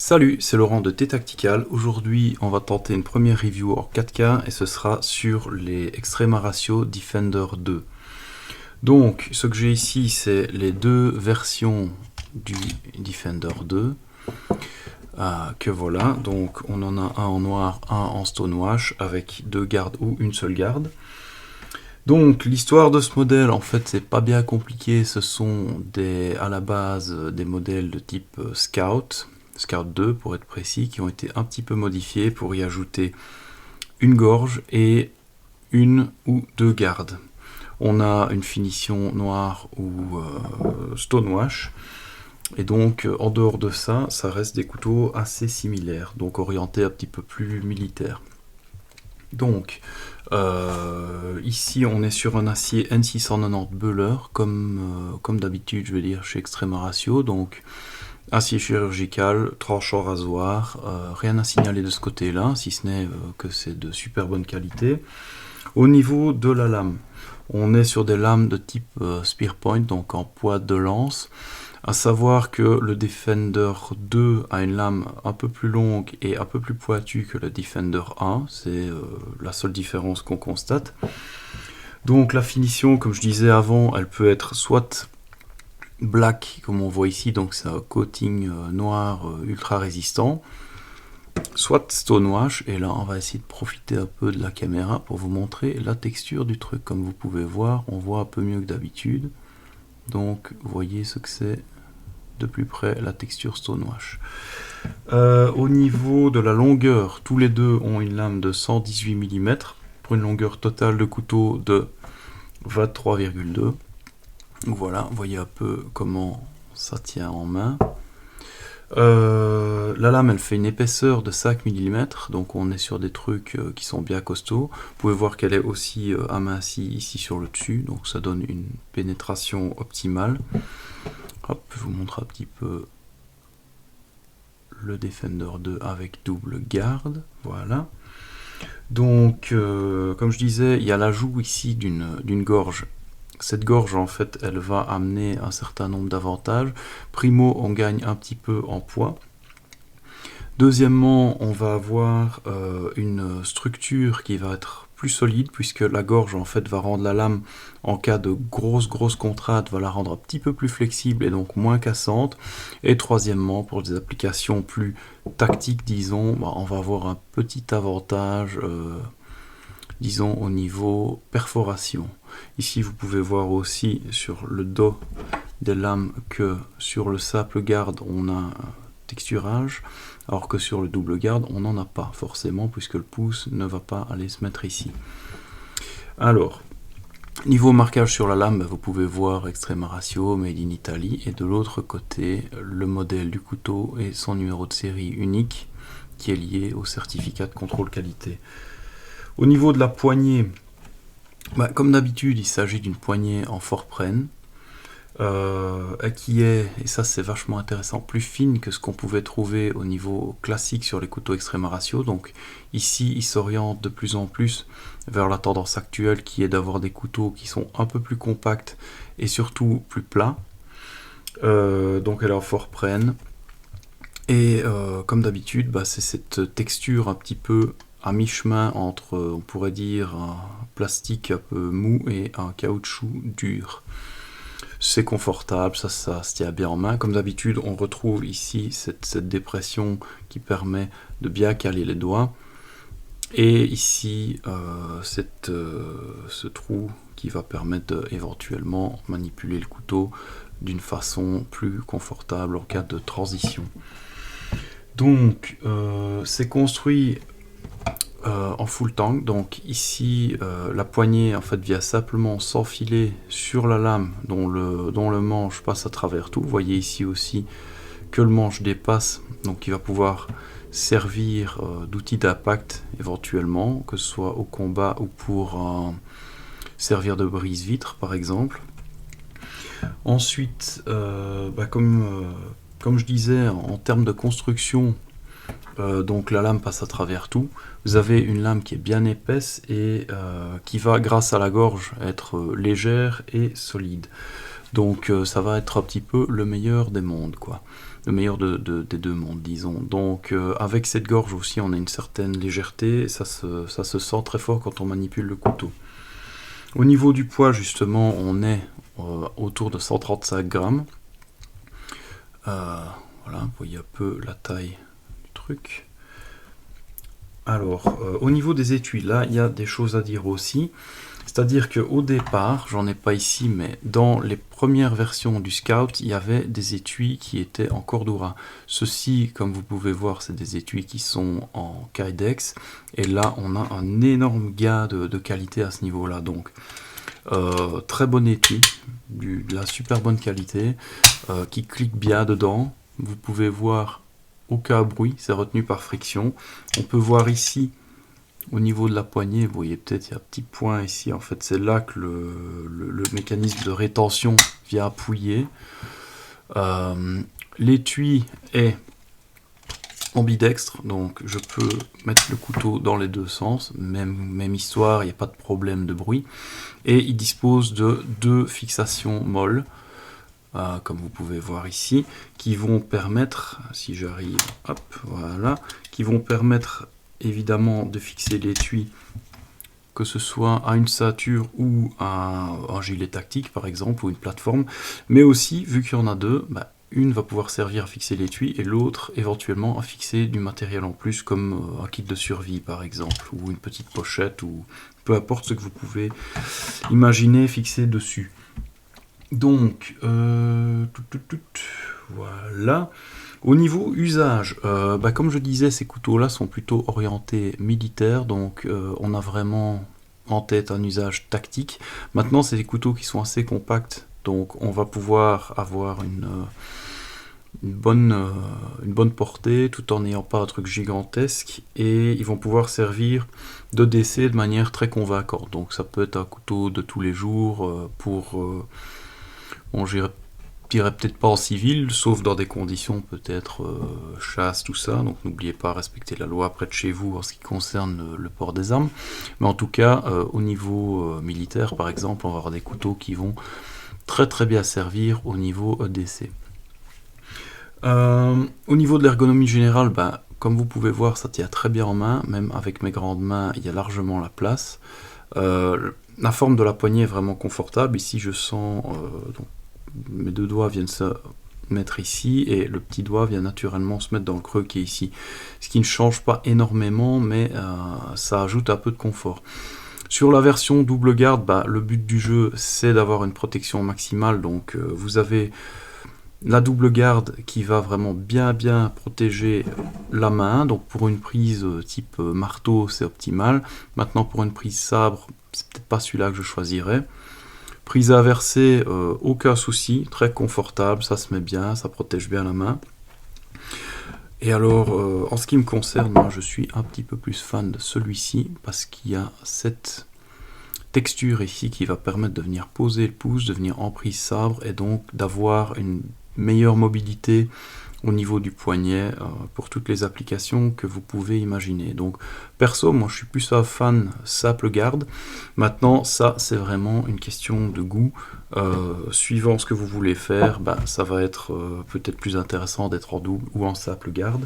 Salut, c'est Laurent de T-Tactical. Aujourd'hui, on va tenter une première review en 4K et ce sera sur les Extrema Ratio Defender 2. Donc, ce que j'ai ici, c'est les deux versions du Defender 2. Que voilà, donc on en a un en noir, un en stonewash avec deux gardes ou une seule garde. Donc l'histoire de ce modèle, en fait, c'est pas bien compliqué. Ce sont à la base des modèles de type Scout 2 pour être précis, qui ont été un petit peu modifiés pour y ajouter une gorge et une ou deux gardes. On a une finition noire ou stonewash. Et donc, en dehors de ça, ça reste des couteaux assez similaires, donc orientés un petit peu plus militaires. Donc, ici, on est sur un acier N690 Böhler, comme d'habitude, je vais dire, chez Extrema Ratio. Donc, acier chirurgical, tranchant rasoir, rien à signaler de ce côté-là, si ce n'est que c'est de super bonne qualité. Au niveau de la lame, on est sur des lames de type Spearpoint, donc en poids de lance. À savoir que le Defender 2 a une lame un peu plus longue et un peu plus pointue que le Defender 1, c'est la seule différence qu'on constate. Donc la finition, comme je disais avant, elle peut être soit black, comme on voit ici, donc c'est un coating noir ultra résistant, soit stonewash, et là on va essayer de profiter un peu de la caméra pour vous montrer la texture du truc. Comme vous pouvez voir, on voit un peu mieux que d'habitude, donc vous voyez ce que c'est de plus près, la texture stonewash. Au niveau de la longueur, tous les deux ont une lame de 118 mm pour une longueur totale de couteau de 23,2. Voilà, vous voyez un peu comment ça tient en main. La lame, elle fait une épaisseur de 5 mm, donc on est sur des trucs qui sont bien costauds. Vous pouvez voir qu'elle est aussi amincie ici sur le dessus, donc ça donne une pénétration optimale. Hop, je vous montre un petit peu le Defender 2 avec double garde, voilà. Donc, comme je disais, il y a l'ajout ici d'une gorge. Cette gorge, en fait, elle va amener un certain nombre d'avantages. Primo, on gagne un petit peu en poids. Deuxièmement, on va avoir une structure qui va être plus solide, puisque la gorge, en fait, va rendre la lame, en cas de grosse contrainte, va la rendre un petit peu plus flexible et donc moins cassante. Et troisièmement, pour des applications plus tactiques, disons, on va avoir un petit avantage, disons, au niveau perforation. Ici, vous pouvez voir aussi sur le dos des lames que sur le simple garde, on a un texturage, alors que sur le double garde, on n'en a pas forcément, puisque le pouce ne va pas aller se mettre ici. Alors, niveau marquage sur la lame, vous pouvez voir Extrema Ratio, Made in Italy, et de l'autre côté, le modèle du couteau et son numéro de série unique, qui est lié au certificat de contrôle qualité. Au niveau de la poignée, comme d'habitude, il s'agit d'une poignée en Fortprenne, qui est, et ça c'est vachement intéressant, plus fine que ce qu'on pouvait trouver au niveau classique sur les couteaux Extrema Ratio. Donc ici, il s'oriente de plus en plus vers la tendance actuelle qui est d'avoir des couteaux qui sont un peu plus compacts et surtout plus plats. Donc elle est en Fortprenne. Et comme d'habitude, c'est cette texture un petit peu à mi-chemin entre, on pourrait dire, un plastique un peu mou et un caoutchouc dur. C'est confortable, ça se tient bien en main. Comme d'habitude, on retrouve ici cette dépression qui permet de bien caler les doigts. Et ici, ce trou qui va permettre d'éventuellement manipuler le couteau d'une façon plus confortable en cas de transition. Donc, c'est construit en full tank. Donc ici, la poignée en fait vient simplement s'enfiler sur la lame dont le manche passe à travers tout. Vous voyez ici aussi que le manche dépasse, donc il va pouvoir servir d'outil d'impact éventuellement, que ce soit au combat ou pour servir de brise-vitre par exemple. Ensuite, comme je disais, en termes de construction, donc la lame passe à travers tout. Vous avez une lame qui est bien épaisse et qui va, grâce à la gorge, être légère et solide. Donc ça va être un petit peu le meilleur des mondes, quoi. Le meilleur des deux mondes, disons. Donc avec cette gorge aussi, on a une certaine légèreté, et ça se sent très fort quand on manipule le couteau. Au niveau du poids, justement, on est autour de 135 grammes. Voilà, vous voyez un peu la taille du truc. Alors, au niveau des étuis, là, il y a des choses à dire aussi. C'est-à-dire qu'au départ, j'en ai pas ici, mais dans les premières versions du Scout, il y avait des étuis qui étaient en Cordura. Ceux-ci, comme vous pouvez voir, c'est des étuis qui sont en Kydex. Et là, on a un énorme gain de qualité à ce niveau-là. Donc, très bon étui, de la super bonne qualité, qui clique bien dedans. Vous pouvez voir aucun bruit, c'est retenu par friction. On peut voir ici, au niveau de la poignée, vous voyez peut-être, il y a un petit point ici, en fait c'est là que le mécanisme de rétention vient appuyer. L'étui est ambidextre, donc je peux mettre le couteau dans les deux sens, même histoire, il n'y a pas de problème de bruit. Et il dispose de deux fixations molles, comme vous pouvez voir ici, qui vont permettre, si j'arrive, hop, voilà, qui vont permettre évidemment de fixer l'étui, que ce soit à une ceinture ou à un gilet tactique par exemple, ou une plateforme, mais aussi, vu qu'il y en a deux, une va pouvoir servir à fixer l'étui et l'autre éventuellement à fixer du matériel en plus, comme un kit de survie par exemple, ou une petite pochette, ou peu importe ce que vous pouvez imaginer fixer dessus. Donc, voilà. Au niveau usage, comme je disais, ces couteaux-là sont plutôt orientés militaires, donc on a vraiment en tête un usage tactique. Maintenant, c'est des couteaux qui sont assez compacts, donc on va pouvoir avoir une bonne portée, tout en n'ayant pas un truc gigantesque, et ils vont pouvoir servir de décès de manière très convaincante. Donc ça peut être un couteau de tous les jours pour... bon, je dirais peut-être pas en civil, sauf dans des conditions peut-être chasse, tout ça. Donc n'oubliez pas à respecter la loi près de chez vous en ce qui concerne le port des armes. Mais en tout cas, au niveau militaire, par exemple, on va avoir des couteaux qui vont très très bien servir au niveau EDC. Au niveau de l'ergonomie générale, comme vous pouvez voir, ça tient très bien en main. Même avec mes grandes mains, il y a largement la place. La forme de la poignée est vraiment confortable. Ici, je sens... donc, mes deux doigts viennent se mettre ici et le petit doigt vient naturellement se mettre dans le creux qui est ici. Ce qui ne change pas énormément, mais ça ajoute un peu de confort. Sur la version double garde, le but du jeu, c'est d'avoir une protection maximale. Donc, vous avez la double garde qui va vraiment bien protéger la main. Donc, pour une prise type marteau, c'est optimal. Maintenant, pour une prise sabre, c'est peut-être pas celui-là que je choisirais. Prise inversée, aucun souci, très confortable, ça se met bien, ça protège bien la main. Et alors, en ce qui me concerne, moi je suis un petit peu plus fan de celui-ci, parce qu'il y a cette texture ici qui va permettre de venir poser le pouce, de venir en prise sabre, et donc d'avoir une meilleure mobilité au niveau du poignet pour toutes les applications que vous pouvez imaginer. Donc perso, moi je suis plus un fan simple garde. Maintenant ça c'est vraiment une question de goût. Suivant ce que vous voulez faire, ça va être peut-être plus intéressant d'être en double ou en simple garde.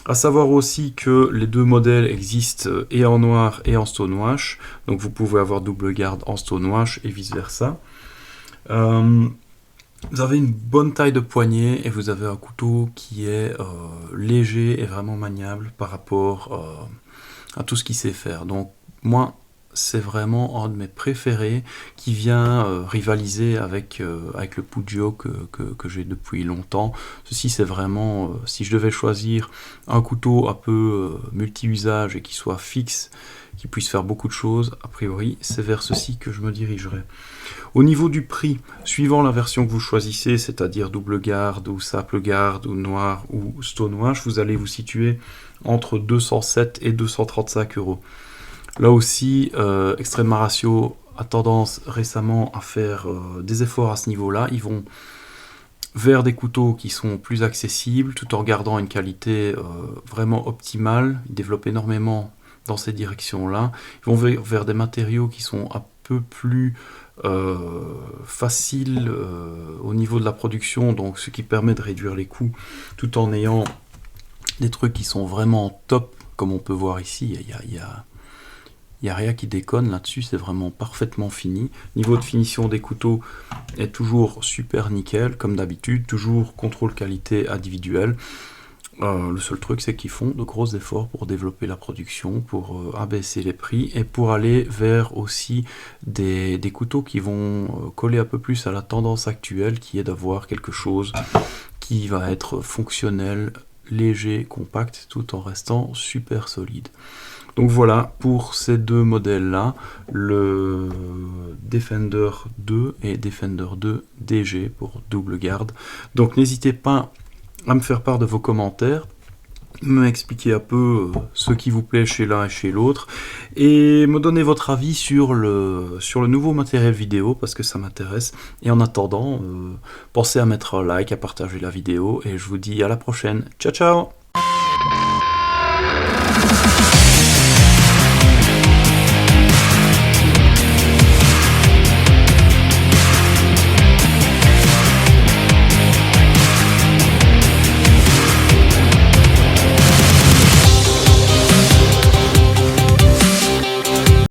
À savoir aussi que les deux modèles existent et en noir et en stonewash. Donc vous pouvez avoir double garde en stonewash et vice versa. Vous avez une bonne taille de poignet et vous avez un couteau qui est léger et vraiment maniable par rapport à tout ce qu'il sait faire. Donc moi, c'est vraiment un de mes préférés qui vient rivaliser avec le Pugio que j'ai depuis longtemps. Ceci, c'est vraiment, si je devais choisir un couteau un peu multi-usage et qui soit fixe, qui puisse faire beaucoup de choses, a priori, c'est vers ceci que je me dirigerai. Au niveau du prix, suivant la version que vous choisissez, c'est-à-dire double garde ou simple garde ou noir ou stonewash, vous allez vous situer entre 207 et 235 €. Là aussi, Extrema Ratio a tendance récemment à faire des efforts à ce niveau-là. Ils vont vers des couteaux qui sont plus accessibles, tout en gardant une qualité vraiment optimale. Ils développent énormément dans ces directions-là. Ils vont vers des matériaux qui sont un peu plus facile au niveau de la production, donc ce qui permet de réduire les coûts tout en ayant des trucs qui sont vraiment top, comme on peut voir ici. Il n'y a rien qui déconne là-dessus, c'est vraiment parfaitement fini. Niveau de finition des couteaux est toujours super nickel, comme d'habitude, toujours contrôle qualité individuel. Le seul truc, c'est qu'ils font de gros efforts pour développer la production, pour abaisser les prix et pour aller vers aussi des couteaux qui vont coller un peu plus à la tendance actuelle, qui est d'avoir quelque chose qui va être fonctionnel, léger, compact, tout en restant super solide. Donc voilà pour ces deux modèles-là, le Defender 2 et Defender 2 DG pour double garde. Donc n'hésitez pas à me faire part de vos commentaires, m'expliquer un peu ce qui vous plaît chez l'un et chez l'autre, et me donner votre avis sur le nouveau matériel vidéo, parce que ça m'intéresse. Et en attendant, pensez à mettre un like, à partager la vidéo, et je vous dis à la prochaine. Ciao ciao!